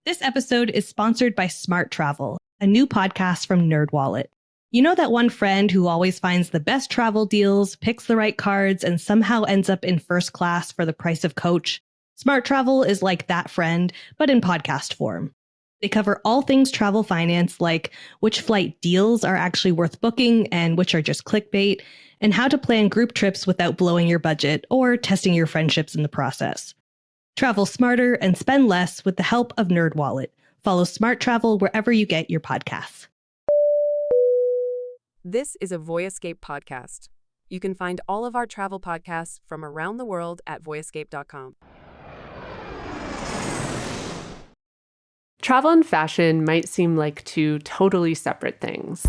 This episode is sponsored by Smart Travel, a new podcast from NerdWallet. You know that one friend who always finds the best travel deals, picks the right cards, and somehow ends up in first class for the price of coach? Smart Travel is like that friend, but in podcast form. They cover all things travel finance, like which flight deals are actually worth booking and which are just clickbait, and how to plan group trips without blowing your budget or testing your friendships in the process. Travel smarter and spend less with the help of NerdWallet. Follow Smart Travel wherever you get your podcasts. This is a Voyescape podcast. You can find all of our travel podcasts from around the world at voyescape.com. Travel and fashion might seem like two totally separate things.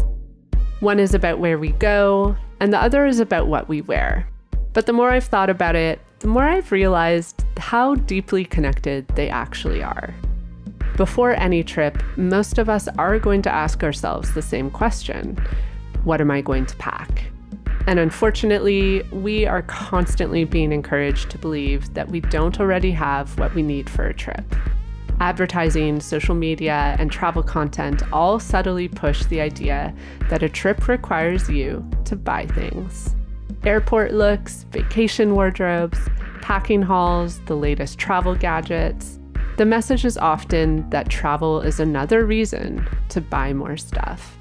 One is about where we go, and the other is about what we wear. But the more I've thought about it, the more I've realized how deeply connected they actually are. Before any trip, most of us are going to ask ourselves the same question: what am I going to pack? And unfortunately, we are constantly being encouraged to believe that we don't already have what we need for a trip. Advertising, social media, and travel content all subtly push the idea that a trip requires you to buy things. Airport looks, vacation wardrobes, packing hauls, the latest travel gadgets. The message is often that travel is another reason to buy more stuff.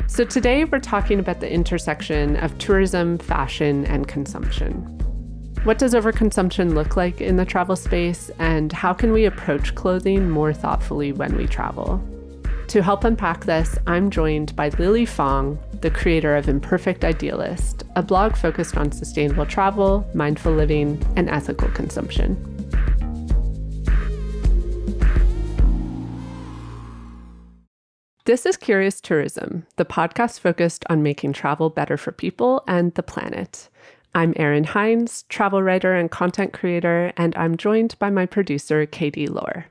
So today we're talking about the intersection of tourism, fashion, and consumption. What does overconsumption look like in the travel space, and how can we approach clothing more thoughtfully when we travel? To help unpack this, I'm joined by Lily Fang, the creator of Imperfect Idealist, a blog focused on sustainable travel, mindful living, and ethical consumption. This is Curious Tourism, the podcast focused on making travel better for people and the planet. I'm Erin Hines, travel writer and content creator, and I'm joined by my producer, Katie Lohr.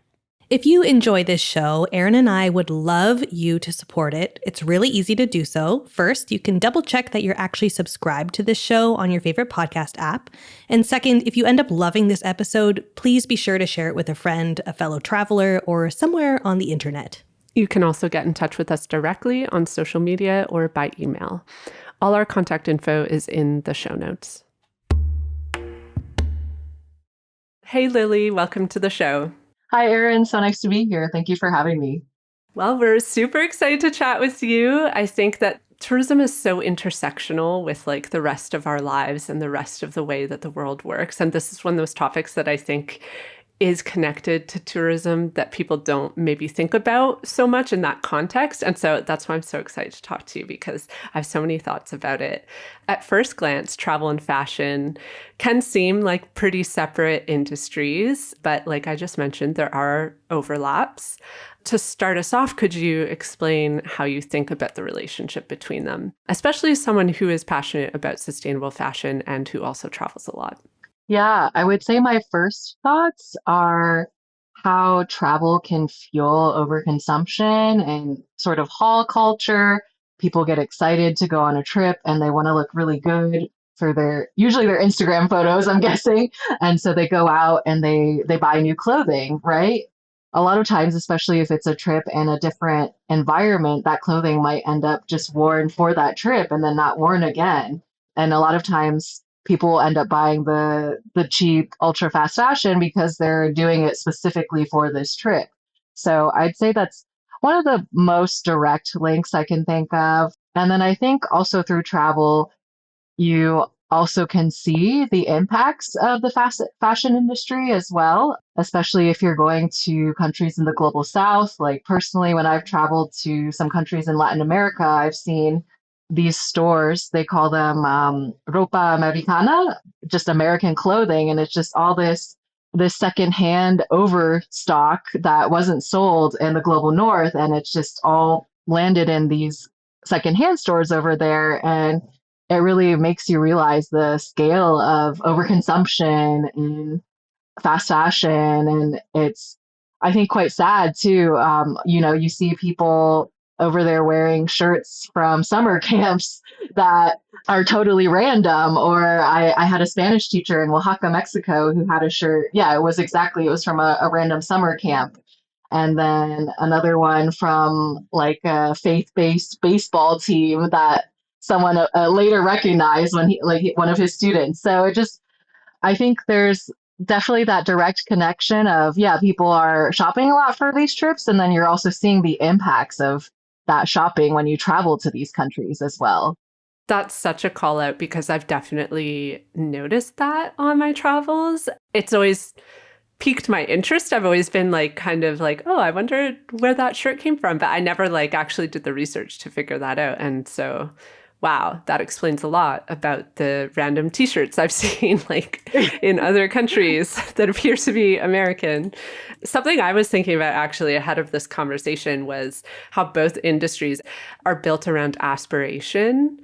If you enjoy this show, Erin and I would love you to support it. It's really easy to do so. First, you can double check that you're actually subscribed to this show on your favorite podcast app. And second, if you end up loving this episode, please be sure to share it with a friend, a fellow traveler, or somewhere on the internet. You can also get in touch with us directly on social media or by email. All our contact info is in the show notes. Hey, Lily, welcome to the show. Hi, Erin. So nice to be here. Thank you for having me. Well, we're super excited to chat with you. I think that tourism is so intersectional with like the rest of our lives and the rest of the way that the world works. And this is one of those topics that I think is connected to tourism that people don't maybe think about so much in that context. And so that's why I'm so excited to talk to you, because I have so many thoughts about it. At first glance, travel and fashion can seem like pretty separate industries, but like I just mentioned, there are overlaps. To start us off, could you explain how you think about the relationship between them, especially as someone who is passionate about sustainable fashion and who also travels a lot? Yeah, I would say my first thoughts are how travel can fuel overconsumption and sort of haul culture. People get excited to go on a trip and they want to look really good for usually their Instagram photos, I'm guessing. And so they go out and they buy new clothing, right? A lot of times, especially if it's a trip in a different environment, that clothing might end up just worn for that trip and then not worn again. And a lot of times people end up buying the cheap ultra fast fashion because they're doing it specifically for this trip. So I'd say that's one of the most direct links I can think of. And then I think also through travel, you also can see the impacts of the fashion industry as well, especially if you're going to countries in the global south. Like personally, when I've traveled to some countries in Latin America, I've seen these stores, they call them ropa americana, just American clothing. And it's just all this secondhand overstock that wasn't sold in the global north. And it's just all landed in these secondhand stores over there. And it really makes you realize the scale of overconsumption in fast fashion. And it's, I think, quite sad too. You see people over there wearing shirts from summer camps that are totally random. Or I had a Spanish teacher in Oaxaca, Mexico, who had a shirt. Yeah, it was from a random summer camp. And then another one from like a faith-based baseball team that someone later recognized when one of his students. So it just, I think there's definitely that direct connection of, yeah, people are shopping a lot for these trips. And then you're also seeing the impacts of that shopping when you travel to these countries as well. That's such a call out because I've definitely noticed that on my travels. It's always piqued my interest. I've always been like, kind of like, oh, I wonder where that shirt came from. But I never like actually did the research to figure that out. And so, wow, that explains a lot about the random t-shirts I've seen like in other countries that appear to be American. Something I was thinking about actually ahead of this conversation was how both industries are built around aspiration.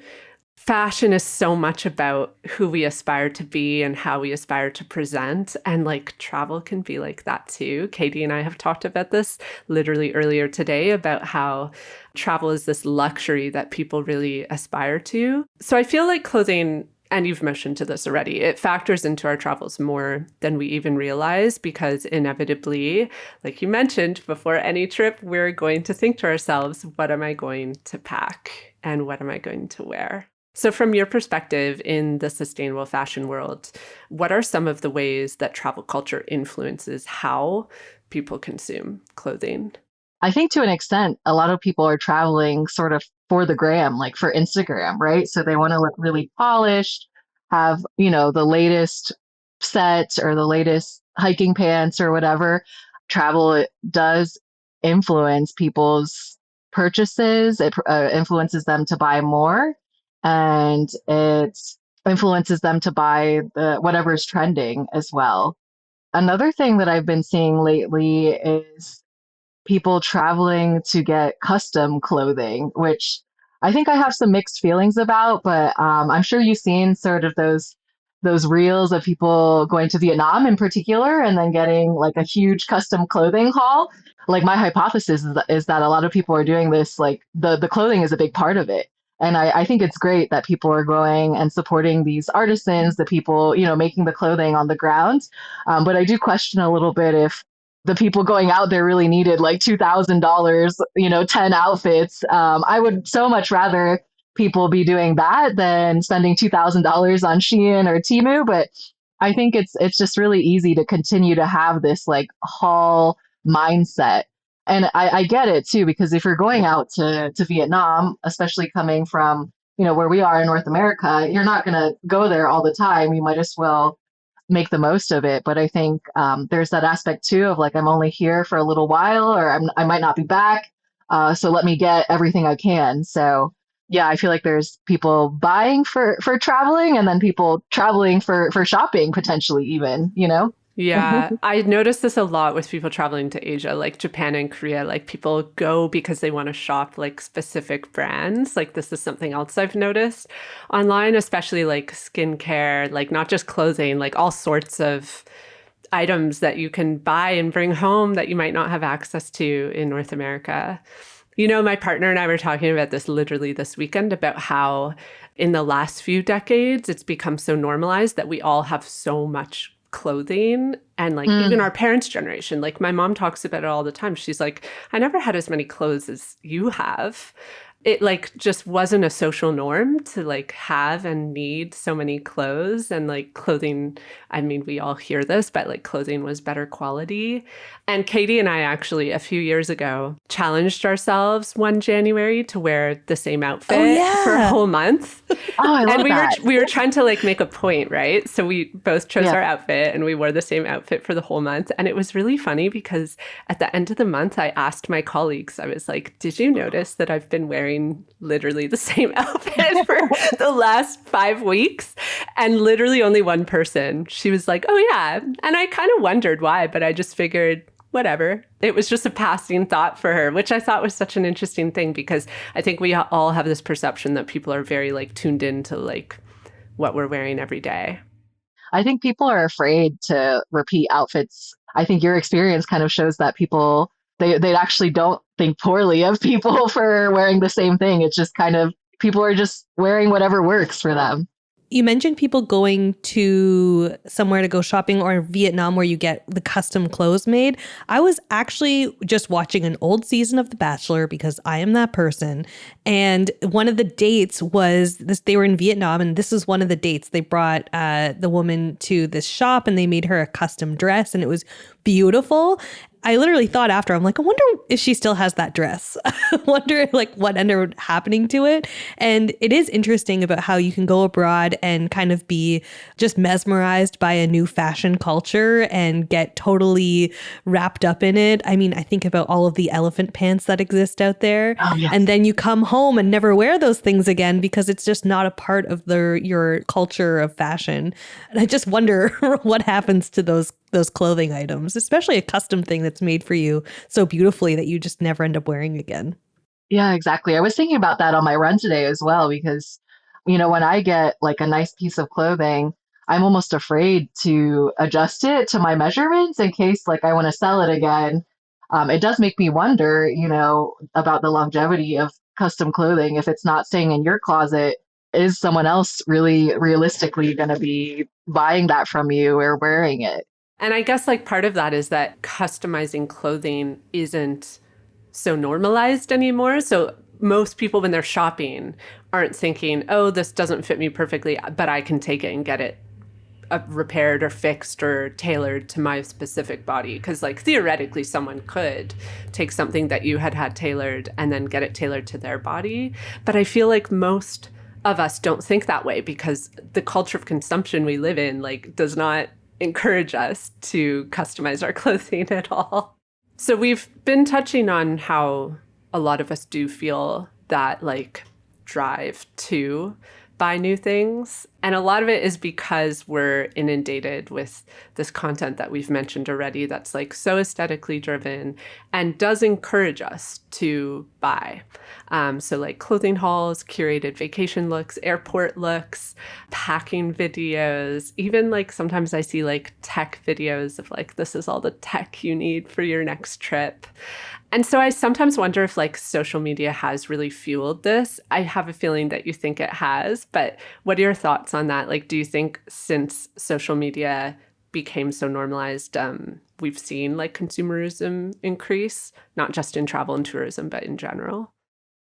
Fashion is so much about who we aspire to be and how we aspire to present. And like travel can be like that too. Katie and I have talked about this literally earlier today about how travel is this luxury that people really aspire to. So I feel like clothing, and you've mentioned to this already, it factors into our travels more than we even realize because inevitably, like you mentioned, before any trip, we're going to think to ourselves, what am I going to pack and what am I going to wear? So from your perspective in the sustainable fashion world, what are some of the ways that travel culture influences how people consume clothing? I think to an extent, a lot of people are traveling sort of for the gram, like for Instagram, right? So they want to look really polished, have, the latest set or the latest hiking pants or whatever. Travel does influence people's purchases. It influences them to buy more and it influences them to buy whatever's trending as well. Another thing that I've been seeing lately is people traveling to get custom clothing, which I think I have some mixed feelings about, but I'm sure you've seen sort of those reels of people going to Vietnam in particular and then getting like a huge custom clothing haul. Like my hypothesis is that a lot of people are doing this, like the clothing is a big part of it. And I think it's great that people are going and supporting these artisans, the people, making the clothing on the ground. But I do question a little bit if the people going out there really needed like $2,000, 10 outfits. I would so much rather people be doing that than spending $2,000 on Shein or Temu. But I think it's just really easy to continue to have this like haul mindset. And I get it too, because if you're going out to Vietnam, especially coming from, where we are in North America, you're not going to go there all the time. You might as well make the most of it. But I think there's that aspect too of like, I'm only here for a little while or I might not be back. So let me get everything I can. So yeah, I feel like there's people buying for traveling and then people traveling for shopping potentially even. Yeah, I noticed this a lot with people traveling to Asia, like Japan and Korea. Like people go because they want to shop like specific brands. Like this is something else I've noticed online, especially like skincare, like not just clothing, like all sorts of items that you can buy and bring home that you might not have access to in North America. My partner and I were talking about this literally this weekend about how in the last few decades, it's become so normalized that we all have so much clothing and like even our parents' generation, like my mom talks about it all the time. She's like, I never had as many clothes as you have. It like just wasn't a social norm to like have and need so many clothes and like clothing. I mean, we all hear this, but like clothing was better quality. And Katie and I actually a few years ago challenged ourselves one January to wear the same outfit for a whole month. Oh, I love that. We were trying to like make a point, right? So we both chose our outfit and we wore the same outfit for the whole month. And it was really funny because at the end of the month, I asked my colleagues, I was like, did you notice that I've been wearing literally the same outfit for the last 5 weeks? And literally only one person, she was like, oh yeah. And I kind of wondered why, but I just figured, whatever. It was just a passing thought for her, which I thought was such an interesting thing because I think we all have this perception that people are very like tuned into like what we're wearing every day. I think people are afraid to repeat outfits. I think your experience kind of shows that people, they actually don't think poorly of people for wearing the same thing. It's just kind of, people are just wearing whatever works for them. You mentioned people going to somewhere to go shopping or Vietnam where you get the custom clothes made. I was actually just watching an old season of The Bachelor because I am that person. And one of the dates was this, they were in Vietnam, and this is one of the dates. They brought the woman to this shop and they made her a custom dress, and it was beautiful. I literally thought after, I'm like, I wonder if she still has that dress. I wonder like what ended up happening to it. And it is interesting about how you can go abroad and kind of be just mesmerized by a new fashion culture and get totally wrapped up in it. I mean, I think about all of the elephant pants that exist out there. Oh, yes. And then you come home and never wear those things again because it's just not a part of your culture of fashion. And I just wonder what happens to those clothing items, especially a custom thing that's made for you so beautifully that you just never end up wearing again. Yeah, exactly. I was thinking about that on my run today as well, because, when I get like a nice piece of clothing, I'm almost afraid to adjust it to my measurements in case like I want to sell it again. It does make me wonder, about the longevity of custom clothing. If it's not staying in your closet, is someone else really realistically going to be buying that from you or wearing it? And I guess like part of that is that customizing clothing isn't so normalized anymore. So most people when they're shopping aren't thinking, oh, this doesn't fit me perfectly, but I can take it and get it repaired or fixed or tailored to my specific body. Because like theoretically someone could take something that you had tailored and then get it tailored to their body. But I feel like most of us don't think that way because the culture of consumption we live in like does not encourage us to customize our clothing at all. So we've been touching on how a lot of us do feel that like drive to buy new things. And a lot of it is because we're inundated with this content that we've mentioned already that's like so aesthetically driven and does encourage us to buy. So like clothing hauls, curated vacation looks, airport looks, packing videos, even like sometimes I see like tech videos of like, this is all the tech you need for your next trip. And so I sometimes wonder if like social media has really fueled this. I have a feeling that you think it has, but what are your thoughts on that? Like, do you think since social media became so normalized, we've seen like consumerism increase, not just in travel and tourism, but in general?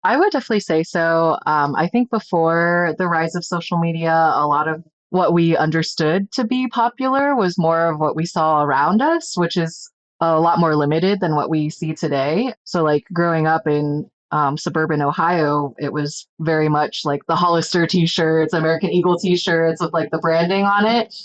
I would definitely say so. I think before the rise of social media, a lot of what we understood to be popular was more of what we saw around us, which is a lot more limited than what we see today. So, like growing up in suburban Ohio, it was very much like the Hollister t-shirts, American Eagle t-shirts with like the branding on it.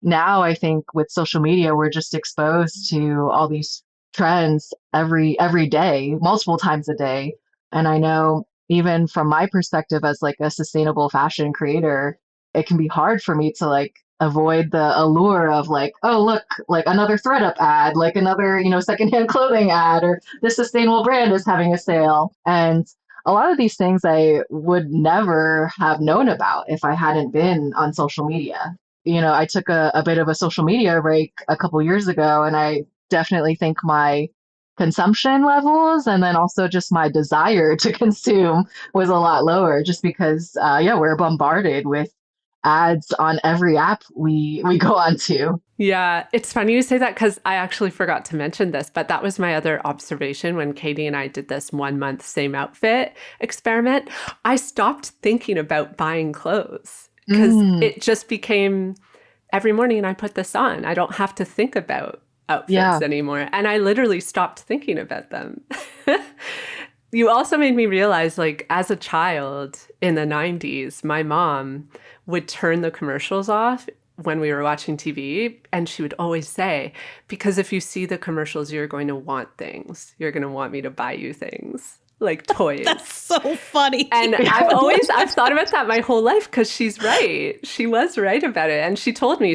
Now, I think with social media, we're just exposed to all these trends every day, multiple times a day. And I know even from my perspective as like a sustainable fashion creator, it can be hard for me to like avoid the allure of like, oh, look, like another ThredUp ad, like another, secondhand clothing ad, or this sustainable brand is having a sale. And a lot of these things I would never have known about if I hadn't been on social media. I took a bit of a social media break a couple years ago, and I definitely think my consumption levels and then also just my desire to consume was a lot lower just because we're bombarded with ads on every app we go on to. Yeah, it's funny you say that because I actually forgot to mention this, but that was my other observation when Katie and I did this 1 month same outfit experiment. I stopped thinking about buying clothes because it just became every morning I put this on. I don't have to think about outfits anymore. And I literally stopped thinking about them. You also made me realize, like, as a child in the 90s, my mom would turn the commercials off when we were watching TV. And she would always say, because if you see the commercials, you're going to want things. You're going to want me to buy you things. Like toys. That's so funny. And I've thought about that my whole life because she's right. She was right about it. And she's told me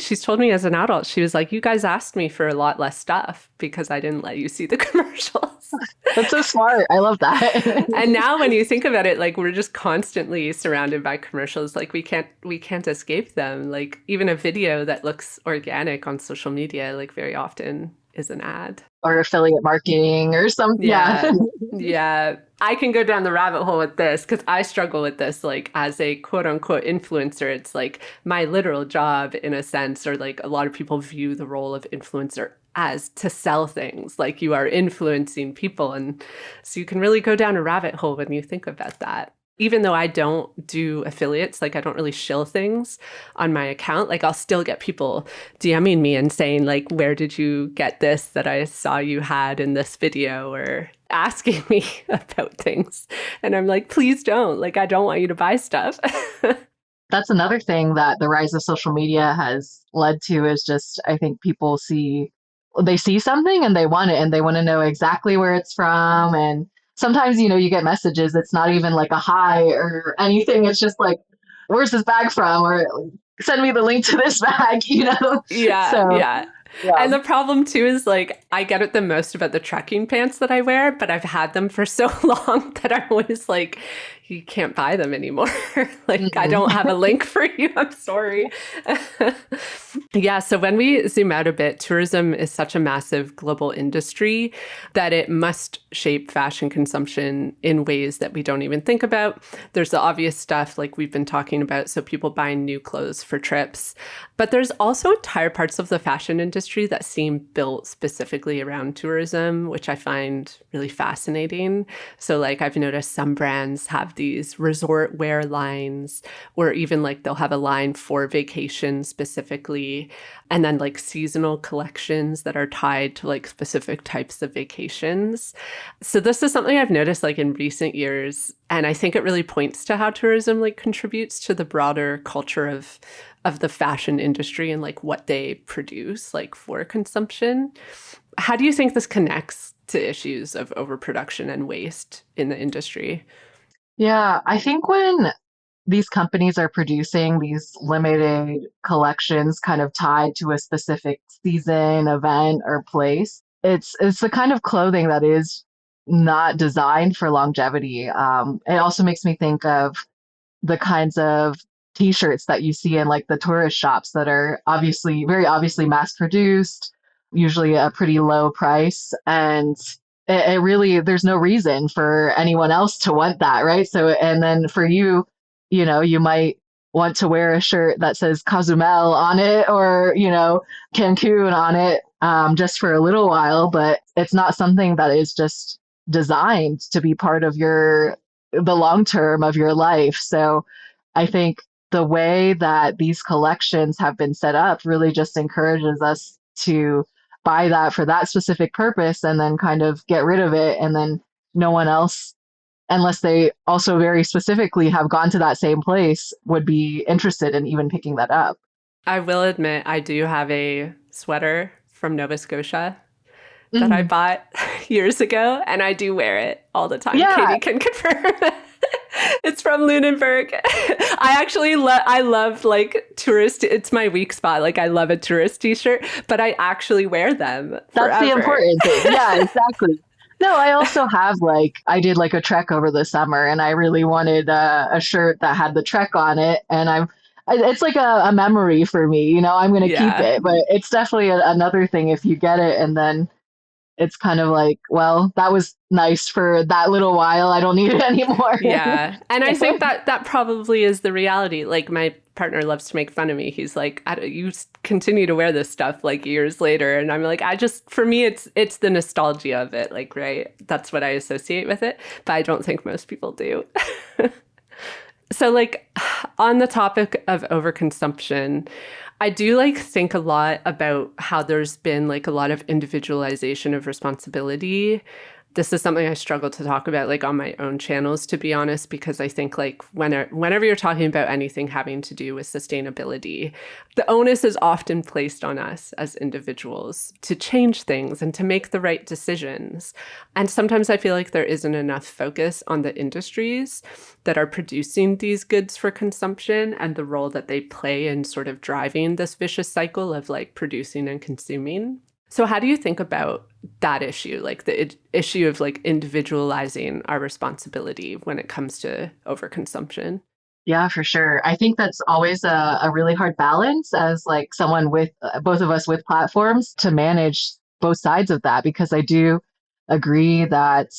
as an adult, she was like, you guys asked me for a lot less stuff because I didn't let you see the commercials. That's so smart. I love that. And now when you think about it, like we're just constantly surrounded by commercials. Like we can't escape them. Like even a video that looks organic on social media, like very often is an ad. Or affiliate marketing or something. Yeah. Yeah. I can go down the rabbit hole with this because I struggle with this, like as a quote unquote influencer. It's like my literal job in a sense, or like a lot of people view the role of influencer as to sell things, like you are influencing people. And so you can really go down a rabbit hole when you think about that. Even though I don't do affiliates, like I don't really shill things on my account, like I'll still get people DMing me and saying like, where did you get this that I saw you had in this video, or asking me about things. And I'm like, please don't, like, I don't want you to buy stuff. That's another thing that the rise of social media has led to is just, I think people they see something and they want it and they want to know exactly where it's from. And sometimes, you get messages, it's not even like a hi or anything. It's just like, where's this bag from? Or send me the link to this bag, Yeah, So, yeah. And the problem too is like, I get it the most about the trekking pants that I wear, but I've had them for so long that I'm always like, you can't buy them anymore. Like, I don't have a link for you. I'm sorry. Yeah. So when we zoom out a bit, tourism is such a massive global industry that it must shape fashion consumption in ways that we don't even think about. There's the obvious stuff like we've been talking about. So people buying new clothes for trips, but there's also entire parts of the fashion industry that seem built specifically around tourism, which I find really fascinating. So like I've noticed some brands have these resort wear lines, or even like they'll have a line for vacation specifically, and then like seasonal collections that are tied to like specific types of vacations. So this is something I've noticed like in recent years, and I think it really points to how tourism like contributes to the broader culture of the fashion industry and like what they produce like for consumption. How do you think this connects to issues of overproduction and waste in the industry? Yeah, I think when these companies are producing these limited collections kind of tied to a specific season, event, or place, it's the kind of clothing that is not designed for longevity. It also makes me think of the kinds of t-shirts that you see in like the tourist shops that are very obviously mass produced, usually a pretty low price. And it really, there's no reason for anyone else to want that, right? So, and then for you, you might want to wear a shirt that says Cozumel on it, or, Cancun on it, just for a little while, but it's not something that is just designed to be part of the long term of your life. So I think the way that these collections have been set up really just encourages us to buy that for that specific purpose and then kind of get rid of it. And then no one else, unless they also very specifically have gone to that same place, would be interested in even picking that up. I will admit, I do have a sweater from Nova Scotia that I bought years ago, and I do wear it all the time. Yeah. Katie can confirm. It's from Lunenburg. I actually I love like tourist. It's my weak spot. Like I love a tourist t-shirt, but I actually wear them That's forever. the important thing. Yeah, exactly. No, I also have I did like a trek over the summer, and I really wanted a shirt that had the trek on it, and it's like a memory for me. I'm going to keep it, but it's definitely another thing if you get it and then it's kind of like, well, that was nice for that little while. I don't need it anymore. Yeah. And I think that probably is the reality. Like my partner loves to make fun of me. He's like, you continue to wear this stuff like years later. And I'm like, for me, it's the nostalgia of it. Like, right. That's what I associate with it. But I don't think most people do. So like on the topic of overconsumption, I do like think a lot about how there's been like a lot of individualization of responsibility. This is something I struggle to talk about like on my own channels, to be honest, because I think like whenever you're talking about anything having to do with sustainability, the onus is often placed on us as individuals to change things and to make the right decisions. And sometimes I feel like there isn't enough focus on the industries that are producing these goods for consumption and the role that they play in sort of driving this vicious cycle of like producing and consuming. So how do you think about that issue, like the issue of like individualizing our responsibility when it comes to overconsumption? Yeah, for sure. I think that's always a really hard balance as like someone with both of us with platforms to manage both sides of that, because I do agree that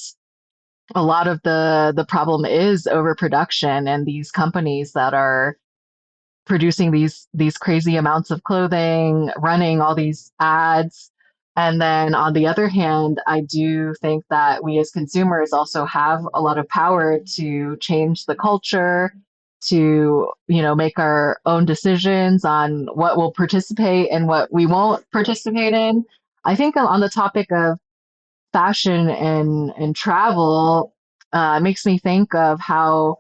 a lot of the problem is overproduction and these companies that are producing these crazy amounts of clothing, running all these ads. And then on the other hand, I do think that we as consumers also have a lot of power to change the culture, to, make our own decisions on what we'll participate and what we won't participate in. I think on the topic of fashion and travel, it makes me think of how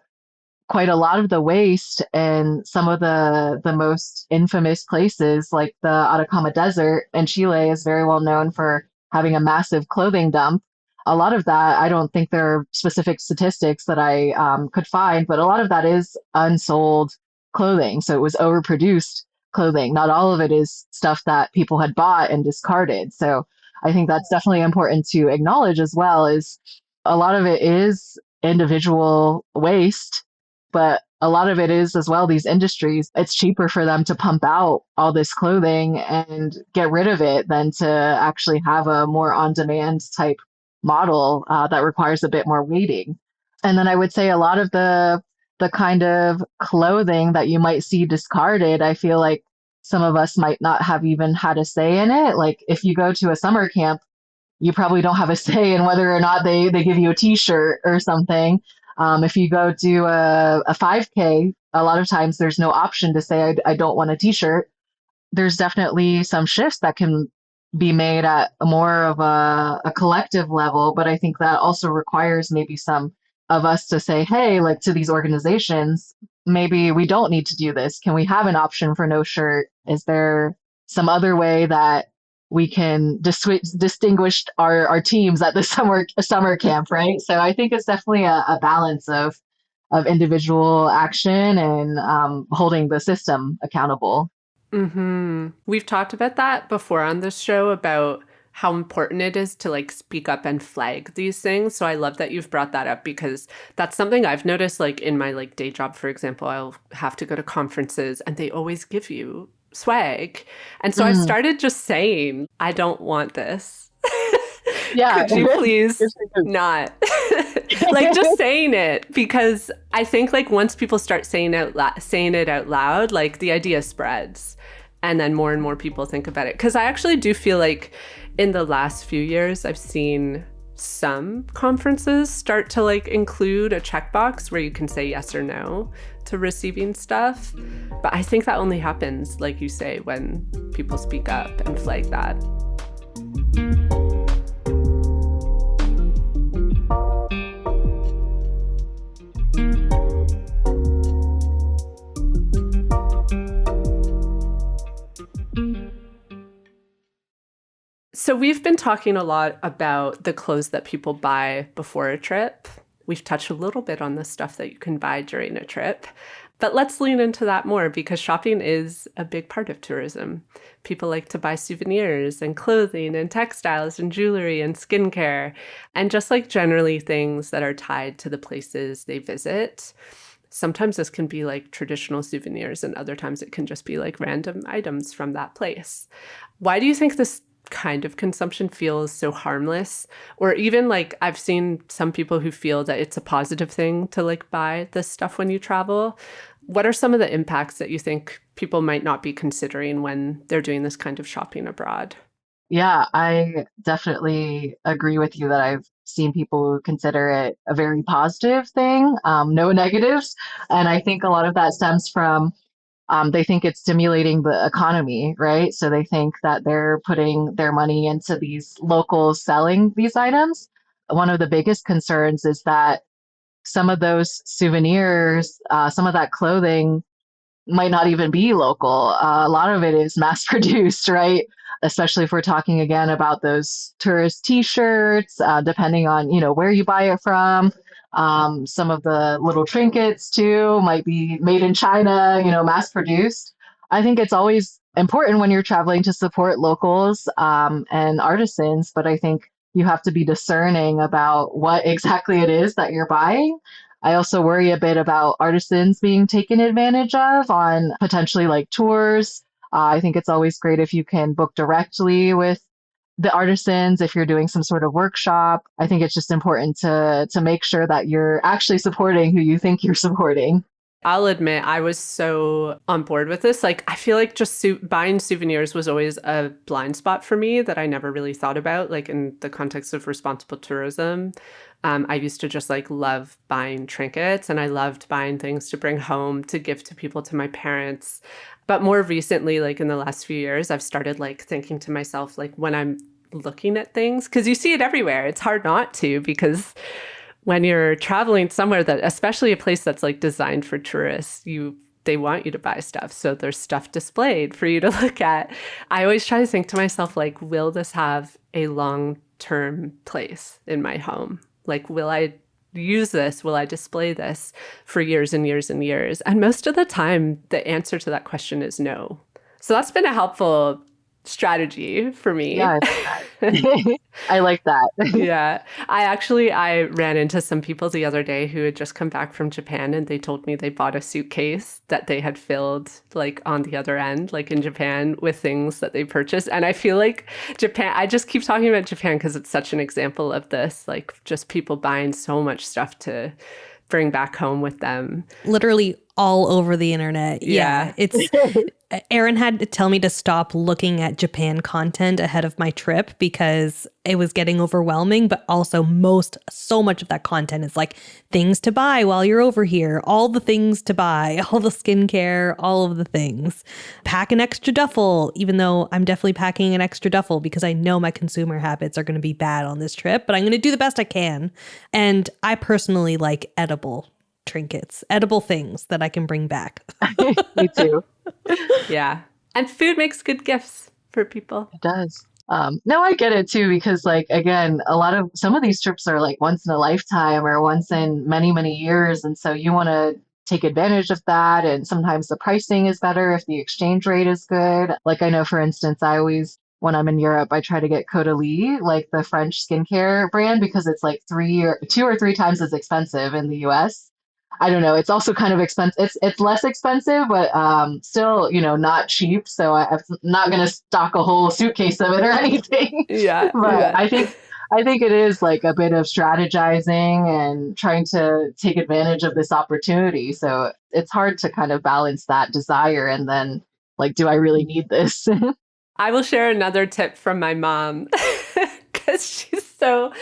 quite a lot of the waste in some of the most infamous places, like the Atacama Desert in Chile, is very well known for having a massive clothing dump. A lot of that, I don't think there are specific statistics that I could find, but a lot of that is unsold clothing. So it was overproduced clothing. Not all of it is stuff that people had bought and discarded. So I think that's definitely important to acknowledge as well, is a lot of it is individual waste, but a lot of it is as well these industries. It's cheaper for them to pump out all this clothing and get rid of it than to actually have a more on demand type model that requires a bit more waiting. And then I would say a lot of the kind of clothing that you might see discarded, I feel like some of us might not have even had a say in it. Like if you go to a summer camp, you probably don't have a say in whether or not they give you a t-shirt or something. If you go do a 5K, a lot of times there's no option to say, I don't want a t-shirt. There's definitely some shifts that can be made at more of a collective level, but I think that also requires maybe some of us to say, hey, like to these organizations, maybe we don't need to do this. Can we have an option for no shirt? Is there some other way that we can distinguish our teams at the summer camp, right? So I think it's definitely a balance of individual action and holding the system accountable. We've talked about that before on this show about how important it is to like speak up and flag these things. So I love that you've brought that up because that's something I've noticed like in my like day job, for example, I'll have to go to conferences and they always give you swag. And so I've started just saying, I don't want this. Yeah. Could you please not? Like just saying it, because I think like once people start saying it out loud, like the idea spreads and then more and more people think about it. Because I actually do feel like in the last few years, I've seen some conferences start to like include a checkbox where you can say yes or no to receiving stuff. But I think that only happens, like you say, when people speak up and flag that. So we've been talking a lot about the clothes that people buy before a trip. We've touched a little bit on the stuff that you can buy during a trip. But let's lean into that more because shopping is a big part of tourism. People like to buy souvenirs and clothing and textiles and jewelry and skincare, and just like generally things that are tied to the places they visit. Sometimes this can be like traditional souvenirs and other times it can just be like random items from that place. Why do you think this kind of consumption feels so harmless? Or even like I've seen some people who feel that it's a positive thing to like buy this stuff when you travel. What are some of the impacts that you think people might not be considering when they're doing this kind of shopping abroad? Yeah, I definitely agree with you that I've seen people consider it a very positive thing, no negatives. And I think a lot of that stems from they think it's stimulating the economy, right? So they think that they're putting their money into these locals selling these items. One of the biggest concerns is that some of those souvenirs, some of that clothing might not even be local. A lot of it is mass produced, right? Especially if we're talking again about those tourist T-shirts, depending on where you buy it from. Some of the little trinkets too might be made in China, mass produced. I think it's always important when you're traveling to support locals and artisans, but I think you have to be discerning about what exactly it is that you're buying. I also worry a bit about artisans being taken advantage of on potentially like tours. I think it's always great if you can book directly with the artisans, if you're doing some sort of workshop. I think it's just important to make sure that you're actually supporting who you think you're supporting. I'll admit I was so on board with this. Like, I feel like just buying souvenirs was always a blind spot for me that I never really thought about, like in the context of responsible tourism. I used to just like love buying trinkets, and I loved buying things to bring home to give to people, to my parents. But more recently, like in the last few years, I've started like thinking to myself, like when I'm looking at things, because you see it everywhere. It's hard not to, because when you're traveling somewhere that, especially a place that's like designed for tourists, they want you to buy stuff. So there's stuff displayed for you to look at. I always try to think to myself, like, will this have a long-term place in my home? Like, will I use this? Will I display this for years and years and years? And most of the time, the answer to that question is no. So that's been a helpful strategy for me. Yeah, I like that. Yeah. I ran into some people the other day who had just come back from Japan, and they told me they bought a suitcase that they had filled like on the other end, like in Japan, with things that they purchased. And I feel like Japan, I just keep talking about Japan because it's such an example of this, like just people buying so much stuff to bring back home with them. Literally all over the internet. Yeah. It's Erin had to tell me to stop looking at Japan content ahead of my trip because it was getting overwhelming, but also so much of that content is like things to buy while you're over here, all the things to buy, all the skincare, all of the things. Pack an extra duffel, even though I'm definitely packing an extra duffel because I know my consumer habits are going to be bad on this trip, but I'm going to do the best I can. And I personally like edible trinkets, edible things that I can bring back. Me too. Yeah. And food makes good gifts for people. It does. No, I get it too, because like, again, some of these trips are like once in a lifetime or once in many, many years. And so you want to take advantage of that. And sometimes the pricing is better if the exchange rate is good. Like I know, for instance, when I'm in Europe, I try to get Caudalie, like the French skincare brand, because it's like 2 or 3 times as expensive in the US. I don't know. It's also kind of expensive. It's less expensive, but still, not cheap. So I'm not going to stock a whole suitcase of it or anything. Yeah. But Yeah. I think it is like a bit of strategizing and trying to take advantage of this opportunity. So it's hard to kind of balance that desire and then like, do I really need this? I will share another tip from my mom because she's so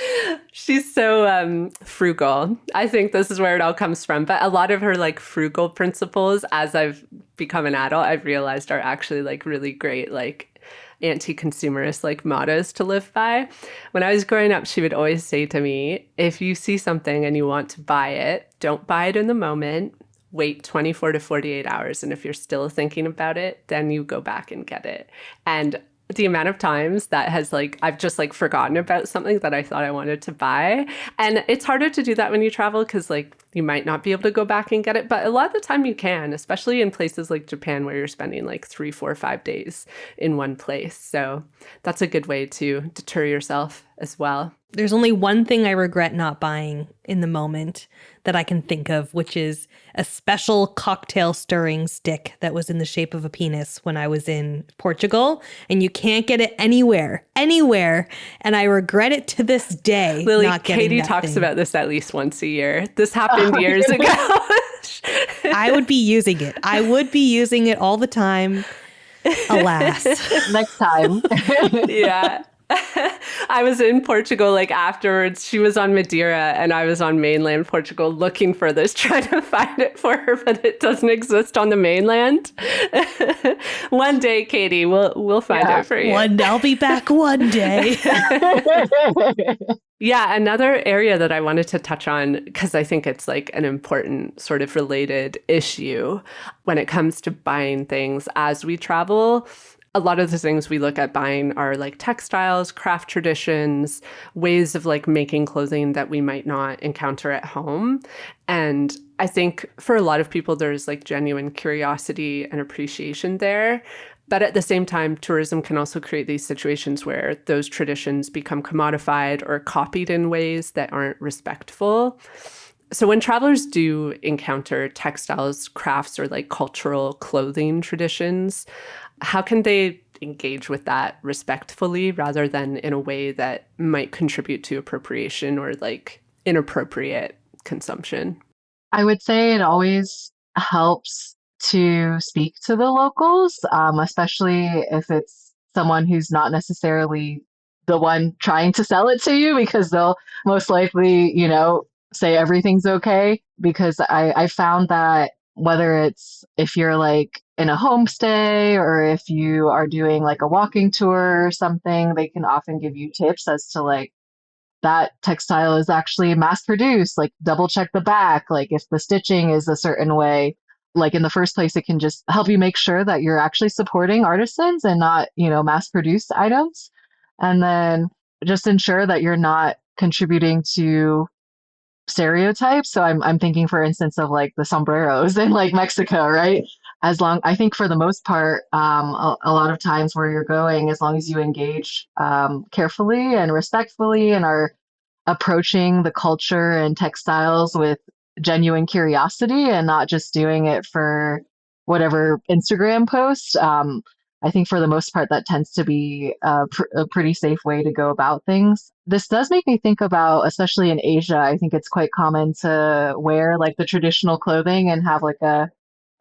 frugal. I think this is where it all comes from. But a lot of her like frugal principles, as I've become an adult, I've realized are actually like really great, like anti-consumerist like mottos to live by. When I was growing up, she would always say to me, if you see something and you want to buy it, don't buy it in the moment. Wait 24 to 48 hours. And if you're still thinking about it, then you go back and get it. And the amount of times that has like, I've just like forgotten about something that I thought I wanted to buy. And it's harder to do that when you travel because like you might not be able to go back and get it. But a lot of the time you can, especially in places like Japan where you're spending like 3, 4, 5 days in one place. So that's a good way to deter yourself as well. There's only one thing I regret not buying in the moment that I can think of, which is a special cocktail stirring stick that was in the shape of a penis when I was in Portugal. And you can't get it anywhere. And I regret it to this day. Lily, not getting Katie that talks thing. about this at least once a year. This happened years ago. I would be using it all the time. Alas. Next time. Yeah. I was in Portugal like afterwards. She was on Madeira and I was on mainland Portugal looking for this, trying to find it for her, but it doesn't exist on the mainland. One day, Katie, we'll find it for you. I'll be back one day. Yeah, another area that I wanted to touch on, because I think it's like an important sort of related issue when it comes to buying things as we travel. A lot of the things we look at buying are like textiles, craft traditions, ways of like making clothing that we might not encounter at home. And I think for a lot of people, there's like genuine curiosity and appreciation there. But at the same time, tourism can also create these situations where those traditions become commodified or copied in ways that aren't respectful. So when travelers do encounter textiles, crafts, or like cultural clothing traditions, how can they engage with that respectfully rather than in a way that might contribute to appropriation or like inappropriate consumption? I would say it always helps to speak to the locals, especially if it's someone who's not necessarily the one trying to sell it to you, because they'll most likely, say everything's okay. Because I found that whether it's if you're like in a homestay or if you are doing like a walking tour or something, they can often give you tips as to like, that textile is actually mass produced, like double check the back, like if the stitching is a certain way, like in the first place, it can just help you make sure that you're actually supporting artisans and not, mass produced items. And then just ensure that you're not contributing to stereotypes. So I'm thinking, for instance, of like the sombreros in like Mexico, right? I think for the most part, a lot of times where you're going, as long as you engage carefully and respectfully and are approaching the culture and textiles with genuine curiosity and not just doing it for whatever Instagram post. I think for the most part, that tends to be a pretty safe way to go about things. This does make me think about, especially in Asia, I think it's quite common to wear like the traditional clothing and have like a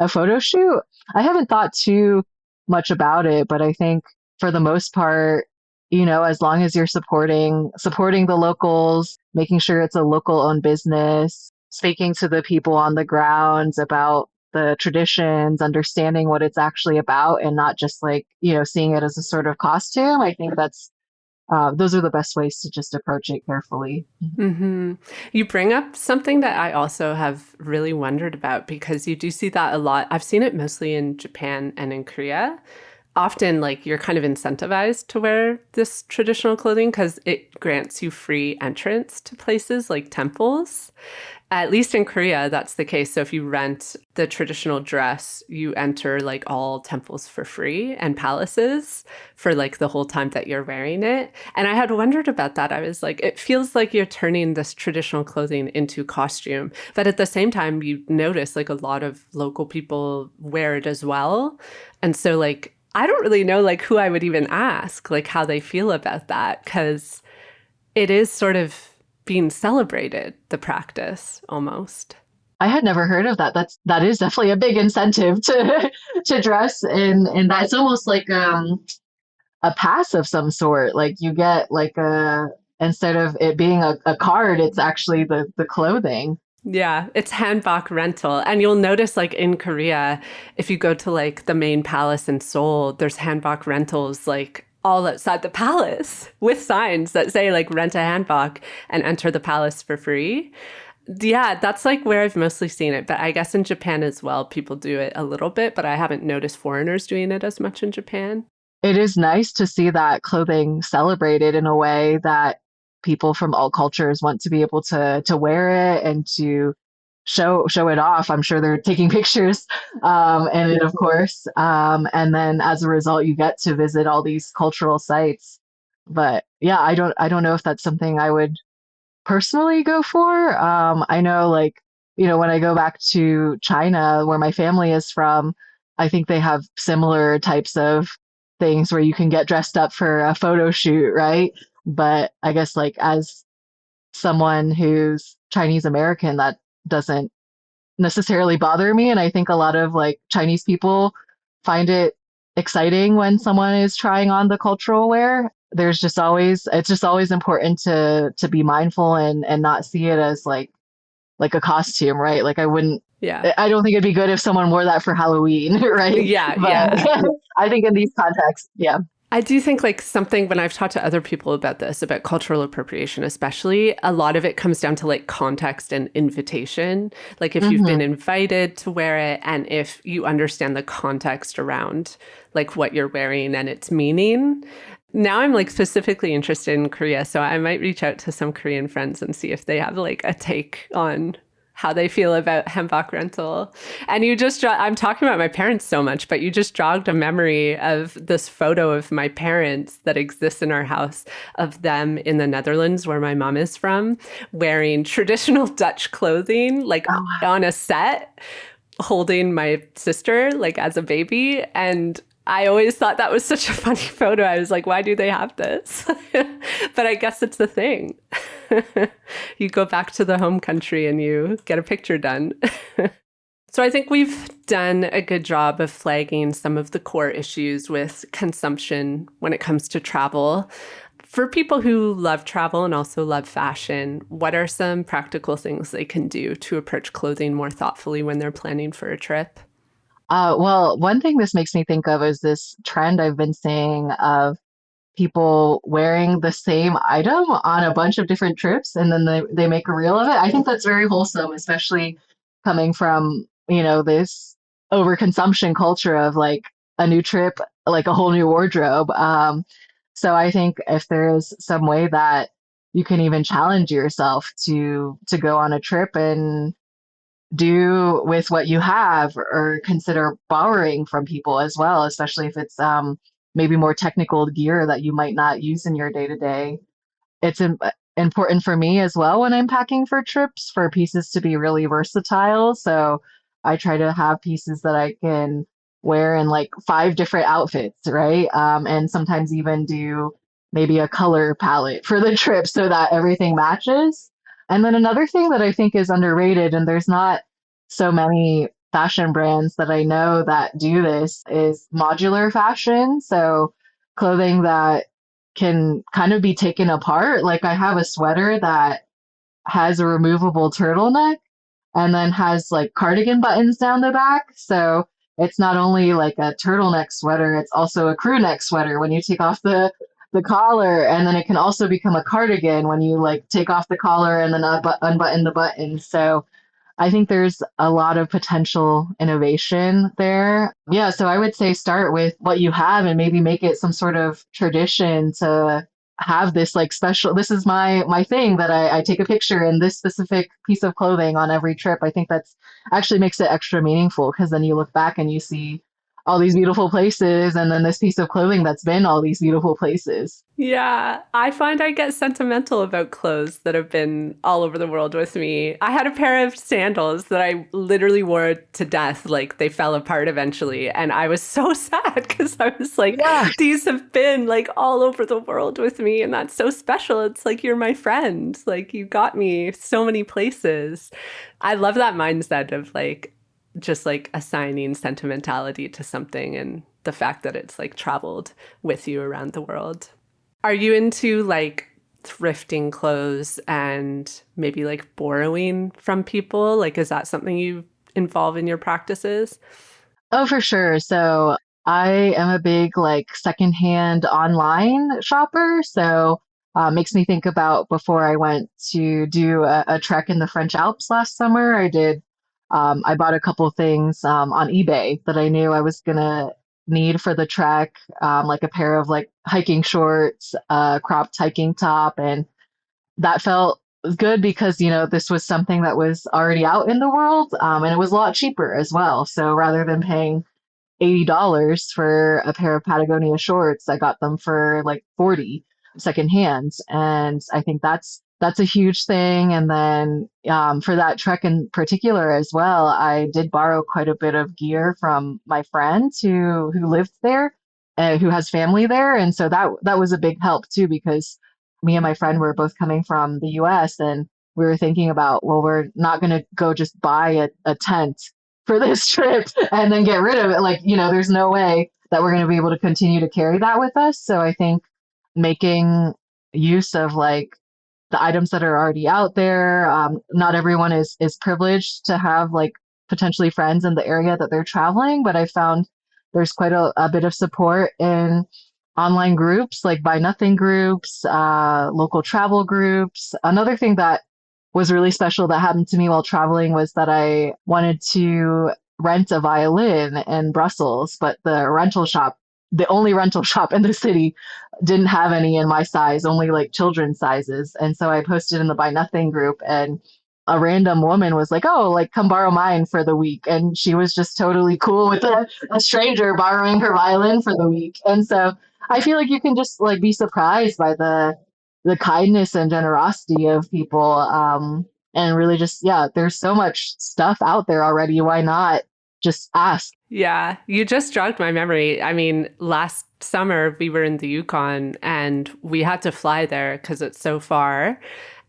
photo shoot. I haven't thought too much about it, but I think for the most part, as long as you're supporting the locals, making sure it's a local owned business, speaking to the people on the ground about the traditions, understanding what it's actually about and not just like, seeing it as a sort of costume. I think that's those are the best ways to just approach it carefully. Mm-hmm. You bring up something that I also have really wondered about because you do see that a lot. I've seen it mostly in Japan and in Korea. Often, like, you're kind of incentivized to wear this traditional clothing because it grants you free entrance to places like temples. At least in Korea, that's the case. So if you rent the traditional dress, you enter like all temples for free and palaces for like the whole time that you're wearing it. And I had wondered about that. I was like, it feels like you're turning this traditional clothing into costume. But at the same time, you notice like a lot of local people wear it as well. And so like, I don't really know like who I would even ask, like how they feel about that, because it is sort of being celebrated, the practice almost. I had never heard of that. That is definitely a big incentive to dress in that. It's almost like a pass of some sort. Like you get like instead of it being a card, it's actually the clothing. Yeah, it's hanbok rental. And you'll notice like in Korea, if you go to like the main palace in Seoul, there's hanbok rentals like all outside the palace with signs that say like rent a hanbok and enter the palace for free. Yeah, that's like where I've mostly seen it. But I guess in Japan as well, people do it a little bit, but I haven't noticed foreigners doing it as much in Japan. It is nice to see that clothing celebrated in a way that people from all cultures want to be able to wear it and to show it off. I'm sure they're taking pictures, and it, of course, and then as a result, you get to visit all these cultural sites. But yeah, I don't know if that's something I would personally go for. I know, like, when I go back to China, where my family is from, I think they have similar types of things where you can get dressed up for a photo shoot, right? But I guess like as someone who's Chinese American, that doesn't necessarily bother me. And I think a lot of like Chinese people find it exciting when someone is trying on the cultural wear. It's just always important to be mindful and not see it as like a costume, right? Like Yeah. I don't think it'd be good if someone wore that for Halloween, right? Yeah, But yeah. I think in these contexts, yeah. I do think like something when I've talked to other people about this, about cultural appropriation, especially, a lot of it comes down to like context and invitation. Like if you've been invited to wear it and if you understand the context around like what you're wearing and its meaning. Now I'm like specifically interested in Korea, so I might reach out to some Korean friends and see if they have like a take on how they feel about hanbok rental. And I'm talking about my parents so much, but you just jogged a memory of this photo of my parents that exists in our house of them in the Netherlands, where my mom is from, wearing traditional Dutch clothing, like on a set, holding my sister like as a baby. And I always thought that was such a funny photo. I was like, why do they have this? But I guess it's the thing. You go back to the home country and you get a picture done. So I think we've done a good job of flagging some of the core issues with consumption when it comes to travel. For people who love travel and also love fashion, what are some practical things they can do to approach clothing more thoughtfully when they're planning for a trip? Well, one thing this makes me think of is this trend I've been seeing of people wearing the same item on a bunch of different trips and then they make a reel of it. I think that's very wholesome, especially coming from, this overconsumption culture of like a new trip, like a whole new wardrobe. So I think if there's some way that you can even challenge yourself to go on a trip and do with what you have or consider borrowing from people as well, especially if it's maybe more technical gear that you might not use in your day to day. It's important for me as well when I'm packing for trips for pieces to be really versatile. So I try to have pieces that I can wear in like 5 different outfits, right? And sometimes even do maybe a color palette for the trip so that everything matches. And then another thing that I think is underrated, and there's not so many fashion brands that I know that do this, is modular fashion. So clothing that can kind of be taken apart. Like I have a sweater that has a removable turtleneck and then has like cardigan buttons down the back. So it's not only like a turtleneck sweater, it's also a crew neck sweater when you take off the collar, and then it can also become a cardigan when you like take off the collar and then unbutton the buttons. So I think there's a lot of potential innovation there. Yeah, so I would say start with what you have and maybe make it some sort of tradition to have this like special, this is my thing that I take a picture in this specific piece of clothing on every trip. I think that's actually makes it extra meaningful because then you look back and you see all these beautiful places and then this piece of clothing that's been all these beautiful places. Yeah, I find I get sentimental about clothes that have been all over the world with me. I had a pair of sandals that I literally wore to death. Like they fell apart eventually. And I was so sad because I was like, Yeah. these have been like all over the world with me. And that's so special. It's like you're my friend. Like you got me so many places. I love that mindset of like, just like assigning sentimentality to something and the fact that it's like traveled with you around the world. Are you into like thrifting clothes and maybe like borrowing from people? Like, is that something you involve in your practices? Oh, for sure. So I am a big like secondhand online shopper. So makes me think about before I went to do a trek in the French Alps last summer. I bought a couple things on eBay that I knew I was gonna need for the trek, like a pair of like hiking shorts, a cropped hiking top, and that felt good because this was something that was already out in the world, and it was a lot cheaper as well. So rather than paying $80 for a pair of Patagonia shorts, I got them for like 40 secondhand. And I think that's a huge thing. And then for that trek in particular as well, I did borrow quite a bit of gear from my friend who lived there, who has family there. And so that was a big help too, because me and my friend were both coming from the US and we were thinking about, well, we're not going to go just buy a tent for this trip and then get rid of it. Like, there's no way that we're going to be able to continue to carry that with us. So I think making use of like the items that are already out there. Not everyone is privileged to have like potentially friends in the area that they're traveling, but I found there's quite a bit of support in online groups like Buy Nothing groups, local travel groups. Another thing that was really special that happened to me while traveling was that I wanted to rent a violin in Brussels, but the only rental shop in the city didn't have any in my size, only like children's sizes. And so I posted in the Buy Nothing group and a random woman was like, oh, like come borrow mine for the week. And she was just totally cool with a stranger borrowing her violin for the week. And so I feel like you can just like be surprised by the kindness and generosity of people. And really just, yeah, there's so much stuff out there already. Why not just ask. Yeah, you just jogged my memory. I mean, last summer we were in the Yukon and we had to fly there because it's so far.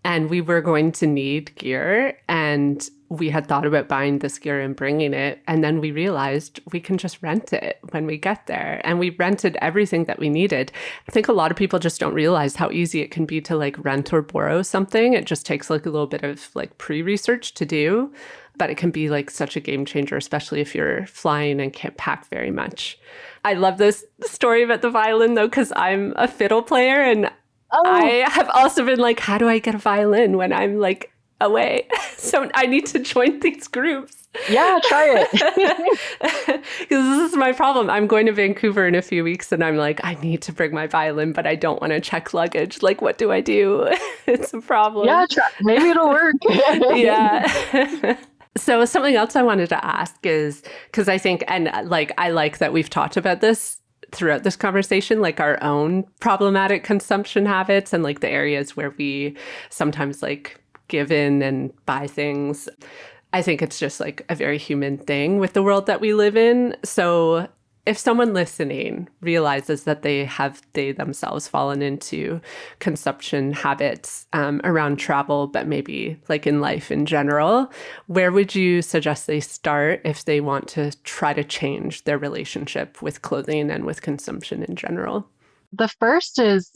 And we were going to need gear. And we had thought about buying this gear and bringing it. And then we realized we can just rent it when we get there. And we rented everything that we needed. I think a lot of people just don't realize how easy it can be to like rent or borrow something. It just takes like a little bit of like pre-research to do. But it can be like such a game changer, especially if you're flying and can't pack very much. I love this story about the violin, though, because I'm a fiddle player and I have also been like, how do I get a violin when I'm like away? So I need to join these groups. Yeah, try it. Because this is my problem. I'm going to Vancouver in a few weeks and I'm like, I need to bring my violin, but I don't want to check luggage. Like, what do I do? It's a problem. Yeah, maybe it'll work. Yeah. So something else I wanted to ask is, because I think, and like, I like that we've talked about this throughout this conversation, like our own problematic consumption habits and like the areas where we sometimes like give in and buy things. I think it's just like a very human thing with the world that we live in. So if someone listening realizes that they themselves fallen into consumption habits around travel, but maybe like in life in general, where would you suggest they start if they want to try to change their relationship with clothing and with consumption in general? The first is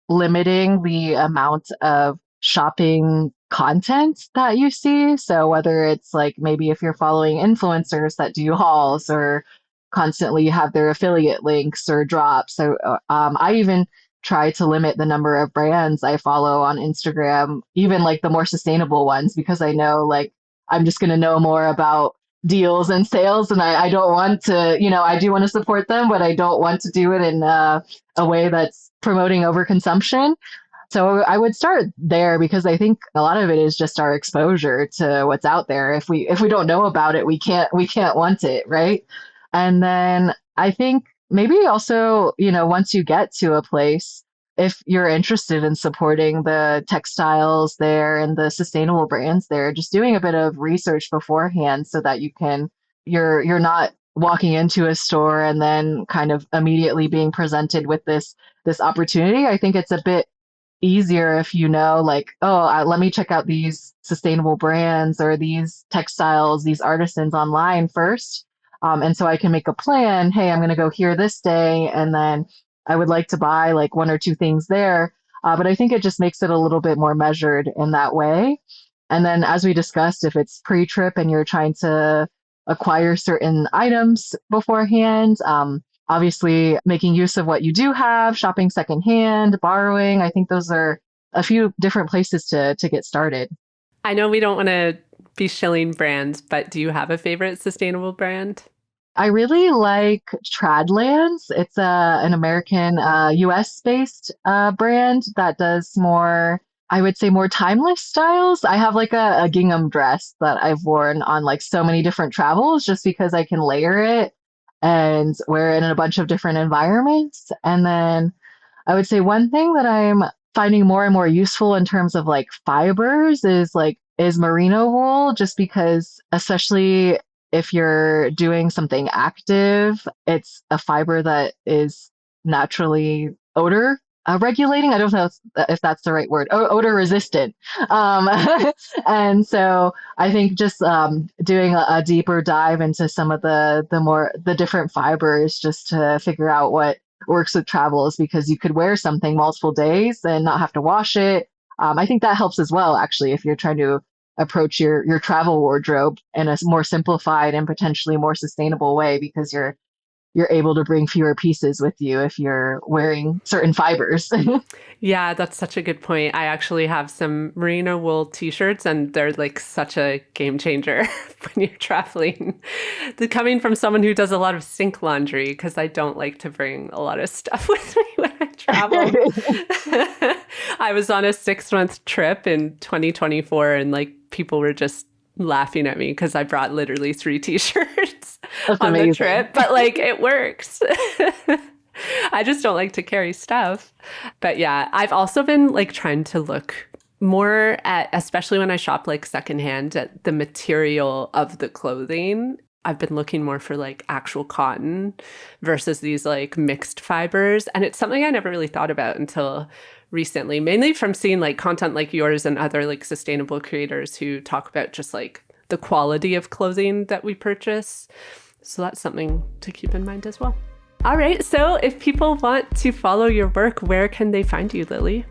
limiting the amount of shopping content that you see. So whether it's like maybe if you're following influencers that do hauls or constantly have their affiliate links or drops. So I even try to limit the number of brands I follow on Instagram, even like the more sustainable ones, because I know like I'm just going to know more about deals and sales. And I don't want to, I do want to support them, but I don't want to do it in a way that's promoting overconsumption. So I would start there because I think a lot of it is just our exposure to what's out there. If we don't know about it, we can't want it, right? And then I think maybe also, once you get to a place, if you're interested in supporting the textiles there and the sustainable brands there, just doing a bit of research beforehand so that you're not walking into a store and then kind of immediately being presented with this opportunity. I think it's a bit easier if you know, like, let me check out these sustainable brands or these textiles, these artisans online first. And so I can make a plan. Hey, I'm going to go here this day, and then I would like to buy like one or two things there. But I think it just makes it a little bit more measured in that way. And then, as we discussed, if it's pre-trip and you're trying to acquire certain items beforehand, obviously making use of what you do have, shopping secondhand, borrowing. I think those are a few different places to get started. I know we don't want to be shilling brands, but do you have a favorite sustainable brand? I really like Tradlands. It's an American, US-based brand that does more, I would say, more timeless styles. I have like a gingham dress that I've worn on like so many different travels just because I can layer it and wear it in a bunch of different environments. And then I would say one thing that I'm finding more and more useful in terms of like fibers is merino wool, just because especially if you're doing something active, it's a fiber that is naturally odor regulating. I don't know if that's the right word. Odor resistant. And so I think just doing a deeper dive into some of the different fibers just to figure out what works with travel is because you could wear something multiple days and not have to wash it. I think that helps as well, actually, if you're trying to approach your travel wardrobe in a more simplified and potentially more sustainable way, because you're able to bring fewer pieces with you if you're wearing certain fibers. Yeah, that's such a good point. I actually have some merino wool t-shirts and they're like such a game changer when you're traveling. Coming from someone who does a lot of sink laundry, because I don't like to bring a lot of stuff with me when I travel. I was on a 6-month trip in 2024 and like people were just laughing at me because I brought literally 3 t-shirts on the trip, but like it works. I just don't like to carry stuff. But yeah, I've also been like trying to look more at, especially when I shop like secondhand, at the material of the clothing. I've been looking more for like actual cotton versus these like mixed fibers. And it's something I never really thought about until recently, mainly from seeing like content like yours and other like sustainable creators who talk about just like the quality of clothing that we purchase. So that's something to keep in mind as well. All right. So if people want to follow your work, where can they find you, Lily?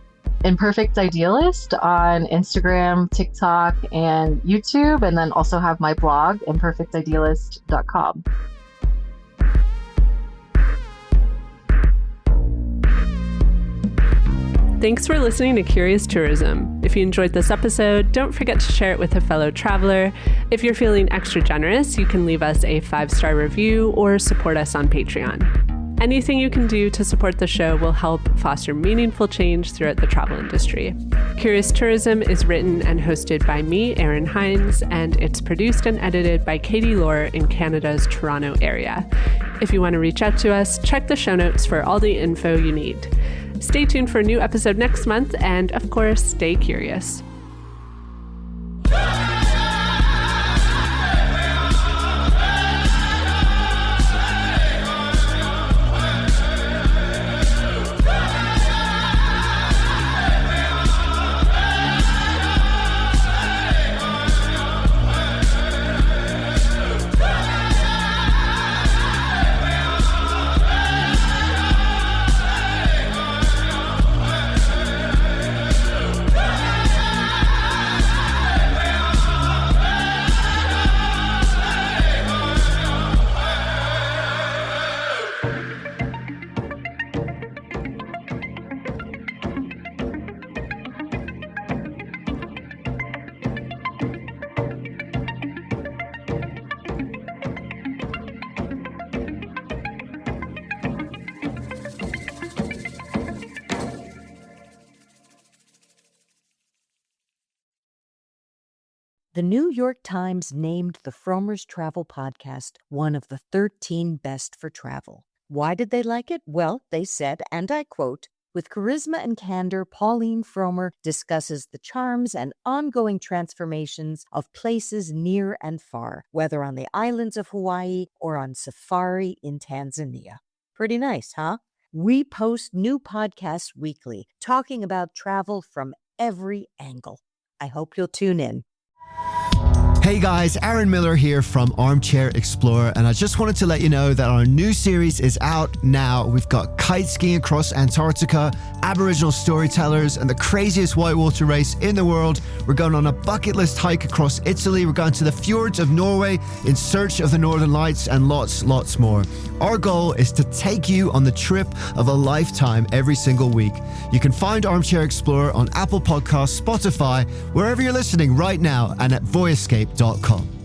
Imperfect Idealist on Instagram, TikTok, and YouTube, and then also have my blog, imperfectidealist.com. Thanks for listening to Curious Tourism. If you enjoyed this episode, don't forget to share it with a fellow traveler. If you're feeling extra generous, you can leave us a 5-star review or support us on Patreon. Anything you can do to support the show will help foster meaningful change throughout the travel industry. Curious Tourism is written and hosted by me, Erin Hines, and it's produced and edited by Katie Lohr in Canada's Toronto area. If you want to reach out to us, check the show notes for all the info you need. Stay tuned for a new episode next month, and of course, stay curious. The New York Times named the Frommer's Travel Podcast one of the 13 best for travel. Why did they like it? Well, they said, and I quote, "With charisma and candor, Pauline Frommer discusses the charms and ongoing transformations of places near and far, whether on the islands of Hawaii or on safari in Tanzania." Pretty nice, huh? We post new podcasts weekly, talking about travel from every angle. I hope you'll tune in. Hey guys, Aaron Miller here from Armchair Explorer, and I just wanted to let you know that our new series is out now. We've got kite skiing across Antarctica, Aboriginal storytellers, and the craziest whitewater race in the world. We're going on a bucket list hike across Italy. We're going to the fjords of Norway in search of the Northern Lights, and lots more. Our goal is to take you on the trip of a lifetime every single week. You can find Armchair Explorer on Apple Podcasts, Spotify, wherever you're listening right now, and at voyescape.com.